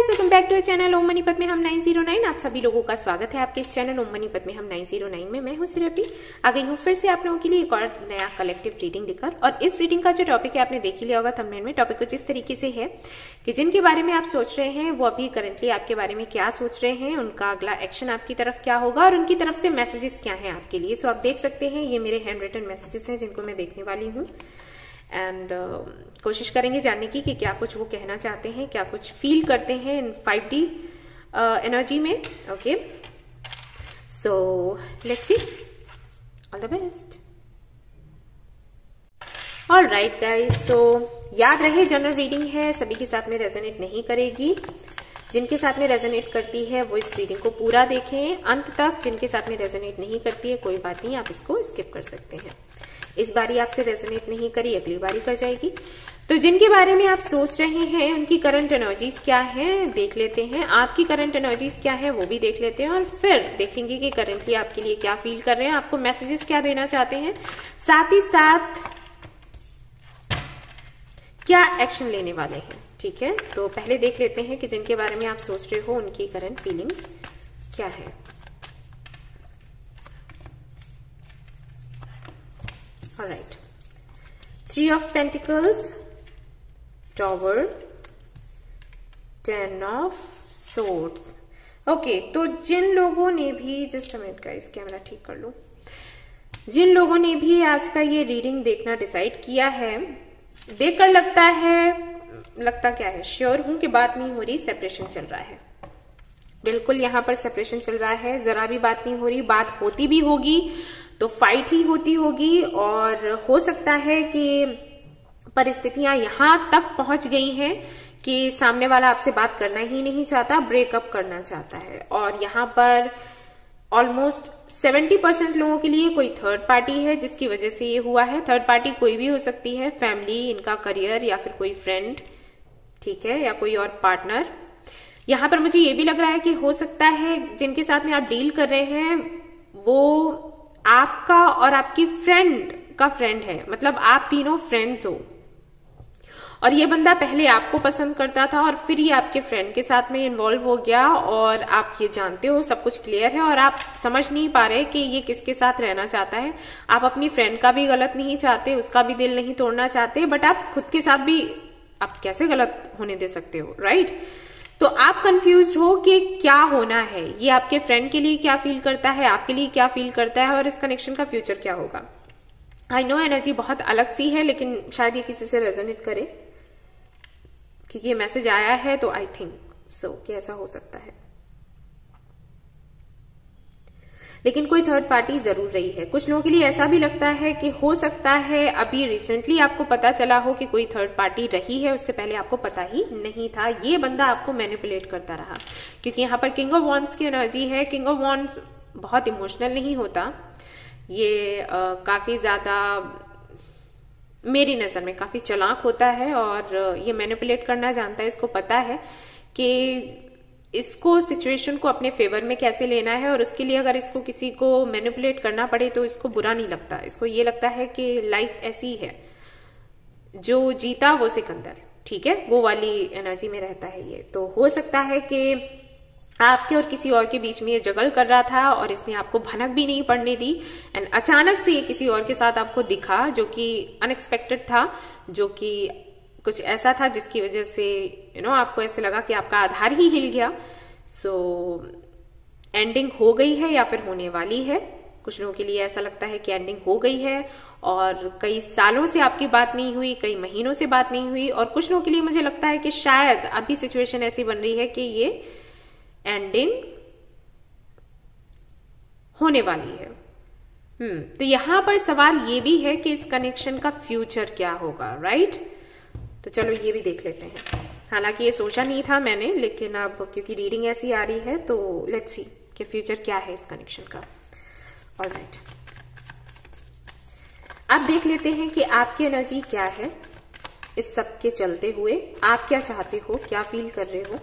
Guys, welcome back to channel Om Manipat में हम 909। आप सभी लोगों का स्वागत है आपके इस चैनल ओम मनीपत में हम 909 में। मैं हूं सुरभि, आ गई हूं फिर से आप लोगों के लिए एक और नया कलेक्टिव रीडिंग लेकर। और इस रीडिंग का जो टॉपिक है आपने देख ही लिया होगा थंबनेल में। टॉपिक कुछ इस तरीके से है कि जिनके बारे में आप सोच रहे हैं वो अभी करंटली आपके बारे में क्या सोच रहे हैं, उनका अगला एक्शन आपकी तरफ क्या होगा और उनकी तरफ से मैसेजेस क्या है आपके लिए। सो आप देख सकते हैं ये मेरे हैंड रिटन मैसेजेस हैं जिनको मैं देखने वाली हूँ एंड कोशिश करेंगे जानने की कि क्या कुछ वो कहना चाहते हैं, क्या कुछ फील करते हैं इन 5D एनर्जी में। Okay, so let's see, all the best. All right guys, तो याद रहे जनरल रीडिंग है, सभी के साथ में रेजोनेट नहीं करेगी। जिनके साथ में रेजोनेट करती है वो इस रीडिंग को पूरा देखें अंत तक। जिनके साथ में रेजोनेट नहीं करती है कोई बात नहीं, आप इसको स्किप कर सकते हैं। इस बारी आपसे रेजोनेट नहीं करी, अगली बारी कर जाएगी। तो जिनके बारे में आप सोच रहे हैं उनकी करंट एनर्जीज क्या है देख लेते हैं। आपकी करंट एनर्जीज क्या है वो भी देख लेते हैं और फिर देखेंगे कि करंटली आपके लिए क्या फील कर रहे हैं, आपको मैसेजेस क्या देना चाहते हैं, साथ ही साथ क्या एक्शन लेने वाले हैं। ठीक है, तो पहले देख लेते हैं कि जिनके बारे में आप सोच रहे हो उनकी करंट फीलिंग्स क्या है। Alright, 3 of pentacles, tower, 10 of swords. Okay, तो जिन लोगों ने भी, just a minute guys, camera ठीक कर लो। जिन लोगों ने भी आज का ये रीडिंग देखना डिसाइड किया है, देखकर लगता क्या है, श्योर हूं कि बात नहीं हो रही, सेपरेशन चल रहा है। बिल्कुल यहां पर सेपरेशन चल रहा है, जरा भी बात नहीं हो रही। बात होती भी होगी तो फाइट ही होती होगी और हो सकता है कि परिस्थितियां यहां तक पहुंच गई हैं कि सामने वाला आपसे बात करना ही नहीं चाहता, ब्रेकअप करना चाहता है। और यहां पर ऑलमोस्ट 70% लोगों के लिए कोई थर्ड पार्टी है जिसकी वजह से ये हुआ है। थर्ड पार्टी कोई भी हो सकती है, फैमिली, इनका करियर या फिर कोई फ्रेंड, ठीक है, या कोई और पार्टनर। यहां पर मुझे ये भी लग रहा है कि हो सकता है जिनके साथ में आप डील कर रहे हैं वो आपका और आपकी फ्रेंड का फ्रेंड है, मतलब आप तीनों फ्रेंड्स हो और ये बंदा पहले आपको पसंद करता था और फिर ये आपके फ्रेंड के साथ में इन्वॉल्व हो गया और आप ये जानते हो, सब कुछ क्लियर है और आप समझ नहीं पा रहे कि ये किसके साथ रहना चाहता है। आप अपनी फ्रेंड का भी गलत नहीं चाहते, उसका भी दिल नहीं तोड़ना चाहते, बट आप खुद के साथ भी आप कैसे गलत होने दे सकते हो, राइट? तो आप कंफ्यूज हो कि क्या होना है, ये आपके फ्रेंड के लिए क्या फील करता है, आपके लिए क्या फील करता है और इस कनेक्शन का फ्यूचर क्या होगा। आई नो एनर्जी बहुत अलग सी है, लेकिन शायद ये किसी से रेजोनेट करे क्योंकि ये मैसेज आया है, तो आई थिंक सो कि ऐसा हो सकता है। लेकिन कोई थर्ड पार्टी जरूर रही है। कुछ लोगों के लिए ऐसा भी लगता है कि हो सकता है अभी रिसेंटली आपको पता चला हो कि कोई थर्ड पार्टी रही है, उससे पहले आपको पता ही नहीं था। ये बंदा आपको मैनिपुलेट करता रहा क्योंकि यहाँ पर किंग ऑफ वॉन्ड्स की एनर्जी है। किंग ऑफ वॉन्ड्स बहुत इमोशनल नहीं होता, ये काफी ज्यादा मेरी नजर में काफी चालाक होता है और ये मैनिपुलेट करना जानता है। इसको पता है कि इसको सिचुएशन को अपने फेवर में कैसे लेना है और उसके लिए अगर इसको किसी को मैनिपुलेट करना पड़े तो इसको बुरा नहीं लगता। इसको ये लगता है कि लाइफ ऐसी है, जो जीता वो सिकंदर, ठीक है, वो वाली एनर्जी में रहता है ये। तो हो सकता है कि आपके और किसी और के बीच में ये जगल कर रहा था और इसने आपको भनक भी नहीं पड़ने दी एंड अचानक से ये किसी और के साथ आपको दिखा जो कि अनएक्सपेक्टेड था, जो कि कुछ ऐसा था जिसकी वजह से आपको ऐसे लगा कि आपका आधार ही हिल गया। सो एंडिंग हो गई है या फिर होने वाली है। कुछ लोगों के लिए ऐसा लगता है कि एंडिंग हो गई है और कई सालों से आपकी बात नहीं हुई, कई महीनों से बात नहीं हुई। और कुछ लोगों के लिए मुझे लगता है कि शायद अभी सिचुएशन ऐसी बन रही है कि ये एंडिंग होने वाली है। तो यहां पर सवाल ये भी है कि इस कनेक्शन का फ्यूचर क्या होगा, राइट? तो चलो ये भी देख लेते हैं। हालांकि ये सोचा नहीं था मैंने, लेकिन अब क्योंकि रीडिंग ऐसी आ रही है तो लेट्स सी कि फ्यूचर क्या है इस कनेक्शन का। ऑलराइट, अब देख लेते हैं कि आपकी एनर्जी क्या है इस सब के चलते हुए। आप क्या चाहते हो, क्या फील कर रहे हो।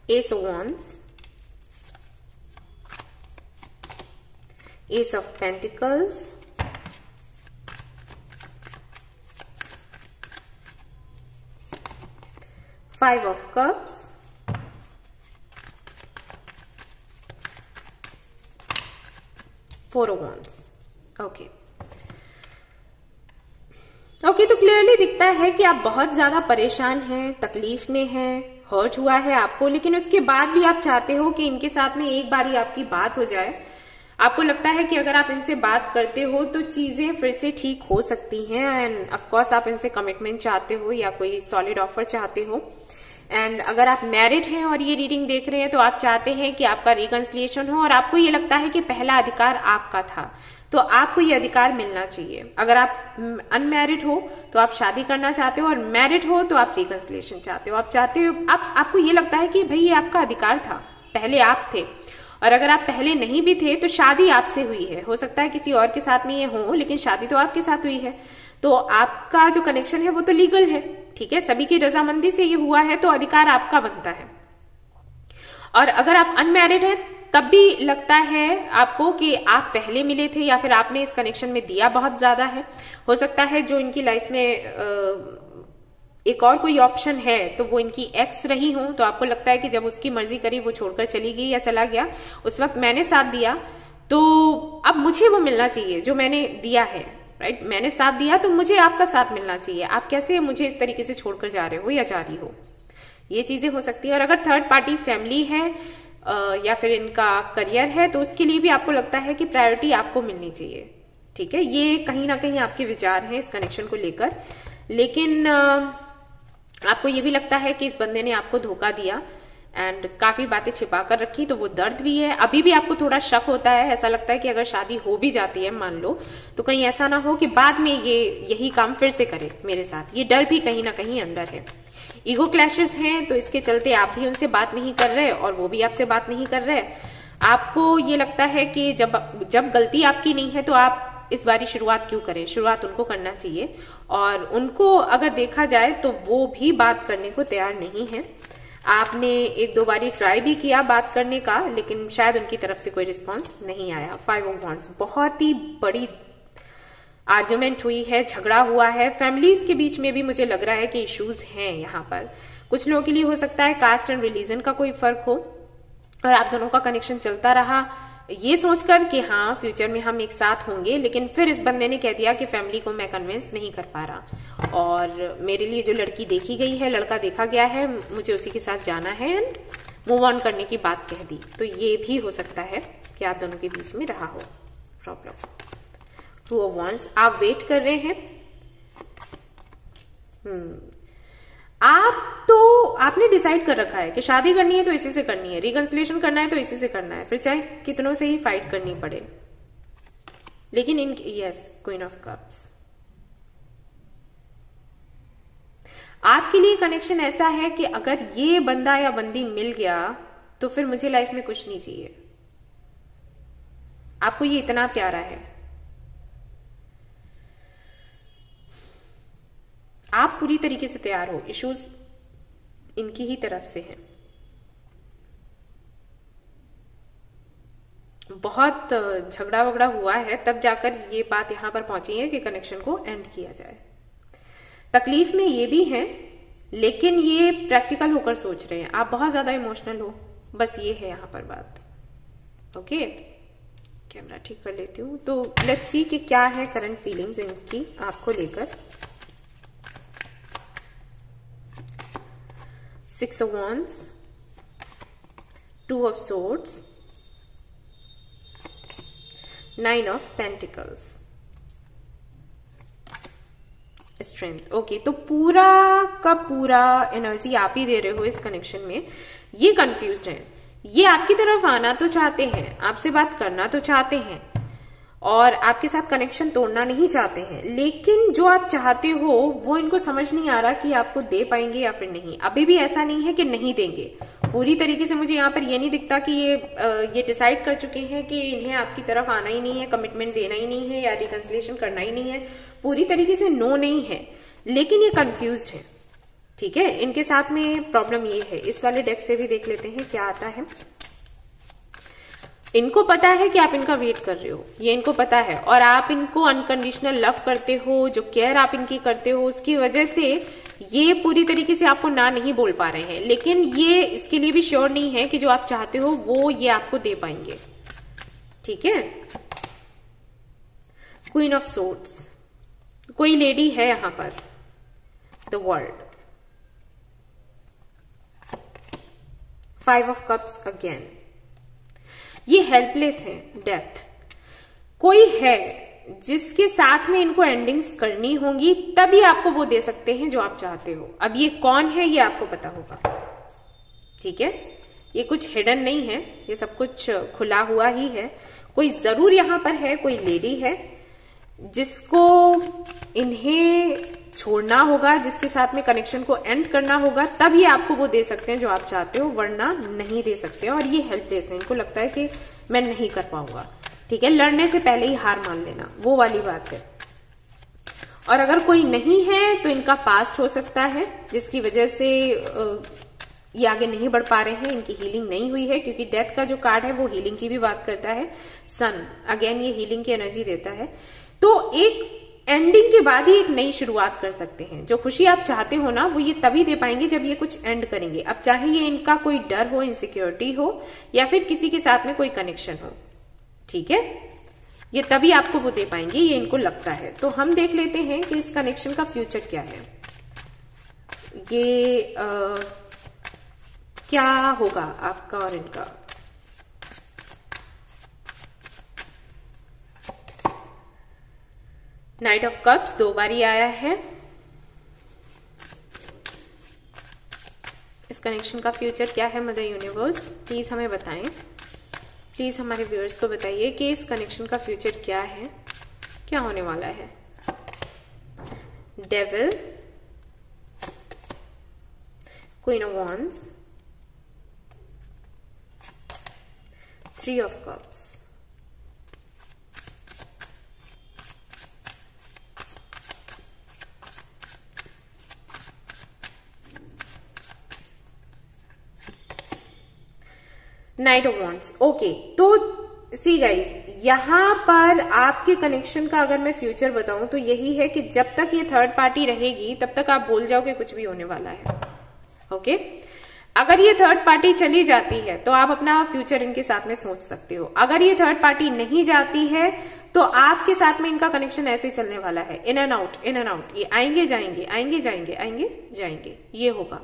S of wands, Ace of Pentacles, 5 of Cups, Four of Wands. Okay तो क्लियरली दिखता है कि आप बहुत ज्यादा परेशान हैं, तकलीफ में हैं, हर्ट हुआ है आपको, लेकिन उसके बाद भी आप चाहते हो कि इनके साथ में एक बार ही आपकी बात हो जाए। आपको लगता है कि अगर आप इनसे बात करते हो तो चीजें फिर से ठीक हो सकती हैं, एंड ऑफ कोर्स आप इनसे कमिटमेंट चाहते हो या कोई सॉलिड ऑफर चाहते हो। एंड अगर आप मैरिड हैं और ये रीडिंग देख रहे हैं तो आप चाहते हैं कि आपका रिकंसिलिएशन हो, और आपको ये लगता है कि पहला अधिकार आपका था, तो आपको ये अधिकार मिलना चाहिए। अगर आप अनमैरिड हो तो आप शादी करना चाहते हो, और मैरिड हो तो आप रिकंसिलिएशन चाहते हो। आप चाहते हो, आपको ये लगता है कि भाई ये आपका अधिकार था, पहले आप थे, और अगर आप पहले नहीं भी थे तो शादी आपसे हुई है। हो सकता है किसी और के साथ में ये हो, लेकिन शादी तो आपके साथ हुई है, तो आपका जो कनेक्शन है वो तो लीगल है, ठीक है, सभी की रजामंदी से ये हुआ है, तो अधिकार आपका बनता है। और अगर आप अनमैरिड हैं तब भी लगता है आपको कि आप पहले मिले थे, या फिर आपने इस कनेक्शन में दिया बहुत ज्यादा है। हो सकता है जो इनकी लाइफ में एक और कोई ऑप्शन है तो वो इनकी एक्स रही हो, तो आपको लगता है कि जब उसकी मर्जी करी वो छोड़कर चली गई या चला गया, उस वक्त मैंने साथ दिया, तो अब मुझे वो मिलना चाहिए जो मैंने दिया है, राइट। मैंने साथ दिया तो मुझे आपका साथ मिलना चाहिए। आप कैसे मुझे इस तरीके से छोड़कर जा रहे हो या जा रही हो, ये चीजें हो सकती है। और अगर थर्ड पार्टी फैमिली है या फिर इनका करियर है तो उसके लिए भी आपको लगता है कि प्रायोरिटी आपको मिलनी चाहिए, ठीक है। ये कहीं ना कहीं आपके विचार हैं इस कनेक्शन को लेकर, लेकिन आपको ये भी लगता है कि इस बंदे ने आपको धोखा दिया एंड काफी बातें छिपा कर रखी, तो वो दर्द भी है। अभी भी आपको थोड़ा शक होता है, ऐसा लगता है कि अगर शादी हो भी जाती है मान लो, तो कहीं ऐसा ना हो कि बाद में ये यही काम फिर से करे मेरे साथ, ये डर भी कहीं ना कहीं अंदर है। ईगो क्लैशेस हैं, तो इसके चलते आप भी उनसे बात नहीं कर रहे और वो भी आपसे बात नहीं कर रहे। आपको ये लगता है कि जब गलती आपकी नहीं है तो आप इस बारी शुरुआत क्यों करें, शुरुआत उनको करना चाहिए। और उनको अगर देखा जाए तो वो भी बात करने को तैयार नहीं है। आपने एक दो बारी ट्राई भी किया बात करने का, लेकिन शायद उनकी तरफ से कोई रिस्पॉन्स नहीं आया। 5 ऑफ वॉन्ड्स, बहुत ही बड़ी आर्ग्यूमेंट हुई है, झगड़ा हुआ है। फैमिलीज के बीच में भी मुझे लग रहा है कि इश्यूज हैं यहाँ पर। कुछ लोगों के लिए हो सकता है कास्ट एंड रिलीजन का कोई फर्क हो और आप दोनों का कनेक्शन चलता रहा ये सोचकर कि हाँ फ्यूचर में हम एक साथ होंगे, लेकिन फिर इस बंदे ने कह दिया कि फैमिली को मैं कन्विंस नहीं कर पा रहा और मेरे लिए जो लड़की देखी गई है, लड़का देखा गया है, मुझे उसी के साथ जाना है एंड मूव ऑन करने की बात कह दी। तो ये भी हो सकता है कि आप दोनों के बीच में रहा हो प्रॉब्लम। 2 ऑफ वॉन्ड्स, आप वेट कर रहे हैं। आपने डिसाइड कर रखा है कि शादी करनी है तो इसी से करनी है, रिकंसिलिएशन करना है तो इसी से करना है, फिर चाहे कितनों से ही फाइट करनी पड़े। लेकिन यस, क्वीन ऑफ कप्स, आपके लिए कनेक्शन ऐसा है कि अगर ये बंदा या बंदी मिल गया तो फिर मुझे लाइफ में कुछ नहीं चाहिए। आपको ये इतना प्यारा है, आप पूरी तरीके से तैयार हो। इश्यूज इनकी ही तरफ से हैं, बहुत झगड़ा वगड़ा हुआ है, तब जाकर ये बात यहां पर पहुंची है कि कनेक्शन को एंड किया जाए। तकलीफ में ये भी है, लेकिन ये प्रैक्टिकल होकर सोच रहे हैं। आप बहुत ज्यादा इमोशनल हो, बस ये है यहां पर बात। ओके, कैमरा ठीक कर लेती हूँ। तो लेट्स सी कि क्या है करंट फीलिंग्स इनकी आपको लेकर। 6 of Wands, 2 of Swords, 9 of Pentacles, Strength। Okay, तो पूरा का पूरा एनर्जी आप ही दे रहे हो इस कनेक्शन में। ये कंफ्यूज्ड हैं, ये आपकी तरफ आना तो चाहते हैं, आपसे बात करना तो चाहते हैं और आपके साथ कनेक्शन तोड़ना नहीं चाहते हैं, लेकिन जो आप चाहते हो वो इनको समझ नहीं आ रहा कि आपको दे पाएंगे या फिर नहीं। अभी भी ऐसा नहीं है कि नहीं देंगे, पूरी तरीके से मुझे यहाँ पर ये नहीं दिखता कि ये डिसाइड कर चुके हैं कि इन्हें आपकी तरफ आना ही नहीं है, कमिटमेंट देना ही नहीं है या रिकंसिलिएशन करना ही नहीं है। पूरी तरीके से नो नहीं है, लेकिन ये कंफ्यूज्ड है। ठीक है, इनके साथ में प्रॉब्लम ये है। इस वाले डेक से भी देख लेते हैं क्या आता है। इनको पता है कि आप इनका वेट कर रहे हो, ये इनको पता है, और आप इनको अनकंडीशनल लव करते हो, जो केयर आप इनकी करते हो उसकी वजह से ये पूरी तरीके से आपको ना नहीं बोल पा रहे हैं, लेकिन ये इसके लिए भी श्योर नहीं है कि जो आप चाहते हो वो ये आपको दे पाएंगे। ठीक है, क्वीन ऑफ सोर्ड्स, कोई लेडी है यहां पर, the world, 5 of cups again, ये हेल्पलेस है, डेथ, कोई है जिसके साथ में इनको एंडिंग्स करनी होंगी तभी आपको वो दे सकते हैं जो आप चाहते हो। अब ये कौन है ये आपको पता होगा। ठीक है, ये कुछ हिडन नहीं है, ये सब कुछ खुला हुआ ही है। कोई जरूर यहां पर है, कोई लेडी है जिसको इन्हें छोड़ना होगा, जिसके साथ में कनेक्शन को एंड करना होगा, तब ये आपको वो दे सकते हैं जो आप चाहते हो, वरना नहीं दे सकते। और ये हेल्पलेस है, इनको लगता है कि मैं नहीं कर पाऊंगा। ठीक है, लड़ने से पहले ही हार मान लेना, वो वाली बात है। और अगर कोई नहीं है तो इनका पास्ट हो सकता है जिसकी वजह से ये आगे नहीं बढ़ पा रहे हैं, इनकी हीलिंग नहीं हुई है, क्योंकि डेथ का जो कार्ड है वो हीलिंग की भी बात करता है। सन अगेन ये हीलिंग की एनर्जी देता है। तो एक एंडिंग के बाद ही एक नई शुरुआत कर सकते हैं। जो खुशी आप चाहते हो ना वो ये तभी दे पाएंगे जब ये कुछ एंड करेंगे। अब चाहे ये इनका कोई डर हो, इनसिक्योरिटी हो, या फिर किसी के साथ में कोई कनेक्शन हो, ठीक है, ये तभी आपको वो दे पाएंगे, ये इनको लगता है। तो हम देख लेते हैं कि इस कनेक्शन का फ्यूचर क्या है, ये क्या होगा आपका और इनका। नाइट ऑफ कप्स 2 बार ही आया है। इस कनेक्शन का फ्यूचर क्या है मदर यूनिवर्स, प्लीज हमें बताएं। प्लीज हमारे व्यूअर्स को बताइए कि इस कनेक्शन का फ्यूचर क्या है, क्या होने वाला है। Devil, queen of wands, 3 of cups, night of wands. Okay, तो सी गाइस, यहां पर आपके कनेक्शन का अगर मैं फ्यूचर बताऊं तो यही है कि जब तक ये थर्ड पार्टी रहेगी तब तक आप बोल जाओ कि कुछ भी होने वाला है। ओके, अगर ये थर्ड पार्टी चली जाती है तो आप अपना फ्यूचर इनके साथ में सोच सकते हो। अगर ये थर्ड पार्टी नहीं जाती है तो आपके साथ में इनका कनेक्शन ऐसे चलने वाला है, in and out, in and out, ये आएंगे जाएंगे, आएंगे जाएंगे, आएंगे जाएंगे, ये होगा।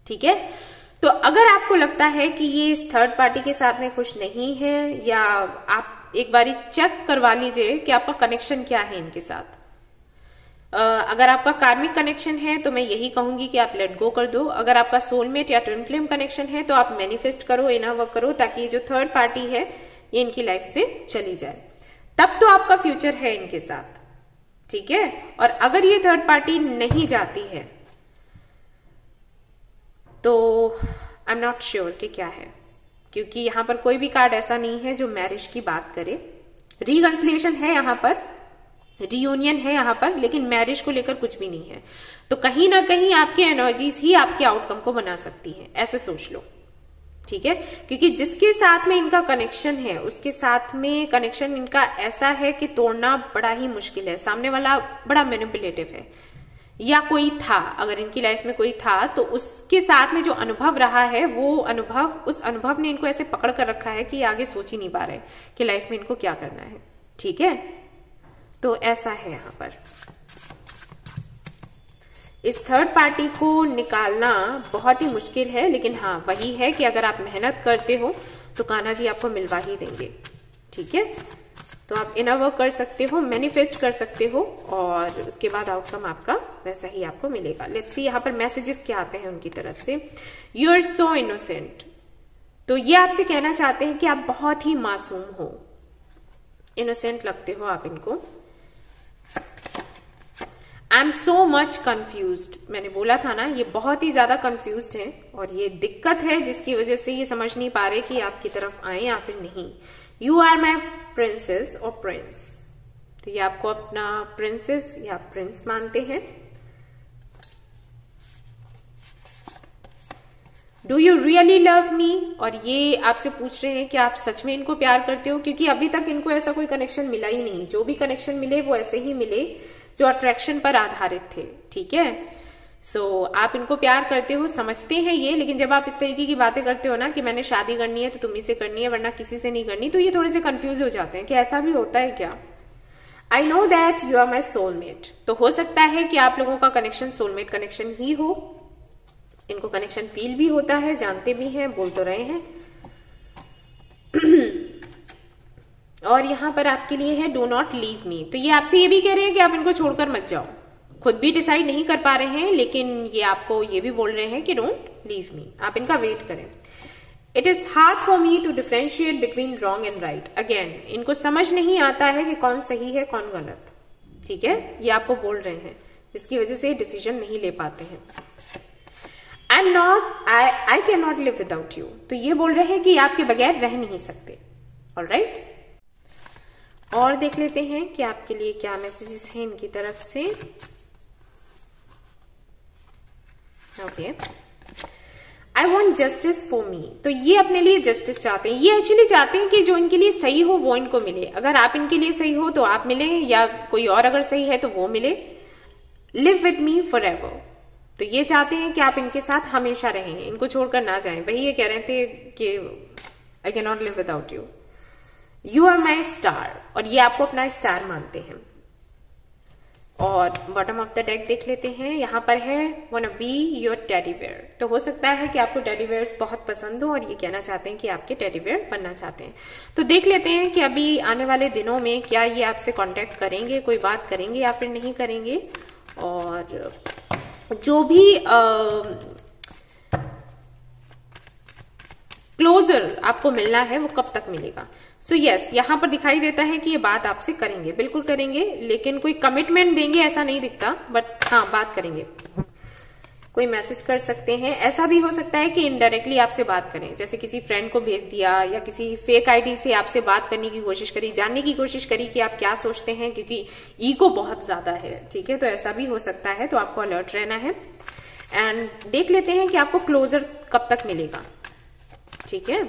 ठीक है, तो अगर आपको लगता है कि ये इस थर्ड पार्टी के साथ में खुश नहीं है, या आप एक बारी चेक करवा लीजिए कि आपका कनेक्शन क्या है इनके साथ। अगर आपका कार्मिक कनेक्शन है तो मैं यही कहूंगी कि आप लेट गो कर दो। अगर आपका सोलमेट या ट्विन फ्लेम कनेक्शन है तो आप मैनिफेस्ट करो, इनर वर्क करो, ताकि जो थर्ड पार्टी है ये इनकी लाइफ से चली जाए। तब तो आपका फ्यूचर है इनके साथ। ठीक है, और अगर ये थर्ड पार्टी नहीं जाती है तो आई एम नॉट श्योर कि क्या है, क्योंकि यहां पर कोई भी कार्ड ऐसा नहीं है जो मैरिज की बात करे। रिकंसिलिएशन है यहां पर, रियूनियन है यहां पर, लेकिन मैरिज को लेकर कुछ भी नहीं है। तो कहीं ना कहीं आपकी एनर्जीज ही आपके आउटकम को बना सकती हैं, ऐसे सोच लो। ठीक है, क्योंकि जिसके साथ में इनका कनेक्शन है उसके साथ में कनेक्शन इनका ऐसा है कि तोड़ना बड़ा ही मुश्किल है। सामने वाला बड़ा मैनिपुलेटिव है, या कोई था, अगर इनकी लाइफ में कोई था तो उसके साथ में जो अनुभव रहा है वो अनुभव, उस अनुभव ने इनको ऐसे पकड़ कर रखा है कि आगे सोच ही नहीं पा रहे कि लाइफ में इनको क्या करना है। ठीक है, तो ऐसा है यहां पर। इस थर्ड पार्टी को निकालना बहुत ही मुश्किल है, लेकिन हाँ वही है कि अगर आप मेहनत करते हो तो कान्हा जी आपको मिलवा ही देंगे। ठीक है, तो आप इनर वर्क कर सकते हो, मैनिफेस्ट कर सकते हो, और उसके बाद आउटकम आपका वैसा ही आपको मिलेगा। लेट्स सी यहाँ पर मैसेजेस क्या आते हैं उनकी तरफ से। यू आर सो इनोसेंट, तो ये आपसे कहना चाहते हैं कि आप बहुत ही मासूम हो, इनोसेंट लगते हो आप इनको। I am so much confused, मैंने बोला था ना ये बहुत ही ज्यादा कंफ्यूज्ड है, और ये दिक्कत है जिसकी वजह से ये समझ नहीं पा रहे कि आपकी तरफ आए या फिर नहीं। यू आर माई प्रिंसेस और प्रिंस, तो ये आपको अपना प्रिंसेस या प्रिंस मानते हैं। Do you really love me, और ये आपसे पूछ रहे हैं कि आप सच में इनको प्यार करते हो, क्योंकि अभी तक इनको ऐसा कोई कनेक्शन मिला ही नहीं। जो भी कनेक्शन मिले वो ऐसे ही मिले जो अट्रैक्शन पर आधारित थे, ठीक है। सो आप इनको प्यार करते हो, समझते हैं ये, लेकिन जब आप इस तरीके की बातें करते हो ना कि मैंने शादी करनी है तो तुम्ही से करनी है वरना किसी से नहीं करनी, तो ये थोड़े से कंफ्यूज हो जाते हैं कि ऐसा भी होता है क्या। I know that you are my soulmate, तो हो सकता है कि आप लोगों का कनेक्शन सोलमेट कनेक्शन ही हो। इनको कनेक्शन फील भी होता है, जानते भी हैं, बोल तो रहे हैं। और यहां पर आपके लिए है डू नॉट लीव मी, तो ये आपसे ये भी कह रहे हैं कि आप इनको छोड़कर मत जाओ। खुद भी डिसाइड नहीं कर पा रहे हैं, लेकिन ये आपको ये भी बोल रहे हैं कि डोंट लीव मी, आप इनका वेट करें। It is hard for me to differentiate between wrong and right, again इनको समझ नहीं आता है कि कौन सही है कौन गलत, ठीक है, ये आपको बोल रहे हैं, जिसकी वजह से डिसीजन नहीं ले पाते हैं। आई can not live without you, तो ये बोल रहे हैं कि आपके बगैर रह नहीं सकते। ऑलराइट, और देख लेते हैं कि आपके लिए क्या मैसेजेस हैं इनकी तरफ से। Okay, I want justice for me, तो ये अपने लिए जस्टिस चाहते हैं। ये एक्चुअली चाहते हैं कि जो इनके लिए सही हो वो इनको मिले। अगर आप इनके लिए सही हो तो आप मिले, या कोई और अगर सही है तो वो मिले। Live with me for ever, तो ये चाहते हैं कि आप इनके साथ हमेशा रहें, इनको छोड़कर ना जाएं। वही ये कह रहे थे कि I can not live without you, you are my star, और ये आपको अपना स्टार मानते हैं। और बॉटम ऑफ द डेक देख लेते हैं, यहां पर है wanna be your teddy bear, तो हो सकता है कि आपको टेडी बेयर्स बहुत पसंद हो और ये कहना चाहते हैं कि आपके टेडी बेयर बनना चाहते हैं। तो देख लेते हैं कि अभी आने वाले दिनों में क्या ये आपसे कांटेक्ट करेंगे, कोई बात करेंगे या फिर नहीं करेंगे, और जो भी क्लोजर आपको मिलना है वो कब तक मिलेगा। सो यस, यहां पर दिखाई देता है कि ये बात आपसे करेंगे, बिल्कुल करेंगे, लेकिन कोई कमिटमेंट देंगे ऐसा नहीं दिखता, बट हाँ बात करेंगे। कोई मैसेज कर सकते हैं, ऐसा भी हो सकता है कि इनडायरेक्टली आपसे बात करें, जैसे किसी फ्रेंड को भेज दिया या किसी फेक आईडी से आपसे बात करने की कोशिश करी, जानने की कोशिश करी कि आप क्या सोचते हैं, क्योंकि ईगो बहुत ज्यादा है, ठीक है, तो ऐसा भी हो सकता है, तो आपको अलर्ट रहना है। एंड देख लेते हैं कि आपको क्लोजर कब तक मिलेगा, ठीक है,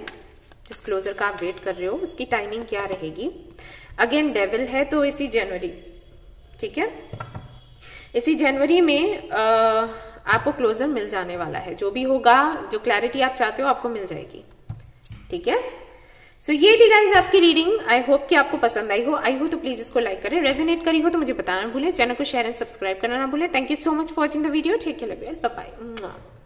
जिस क्लोजर का आप वेट कर रहे हो उसकी टाइमिंग क्या रहेगी। अगेन डेविल है, तो इसी जनवरी, ठीक है, इसी जनवरी में आपको क्लोजर मिल जाने वाला है। जो भी होगा, जो क्लैरिटी आप चाहते हो आपको मिल जाएगी, ठीक है। सो ये थी गाइस आपकी रीडिंग। आई होप कि आपको पसंद आई हो तो प्लीज इसको लाइक करें, रेजोनेट करी हो तो मुझे बताना ना भूलें, चैनल को शेयर एंड सब्सक्राइब करना ना भूलें। Thank you so much for watching the video, take care, bye bye.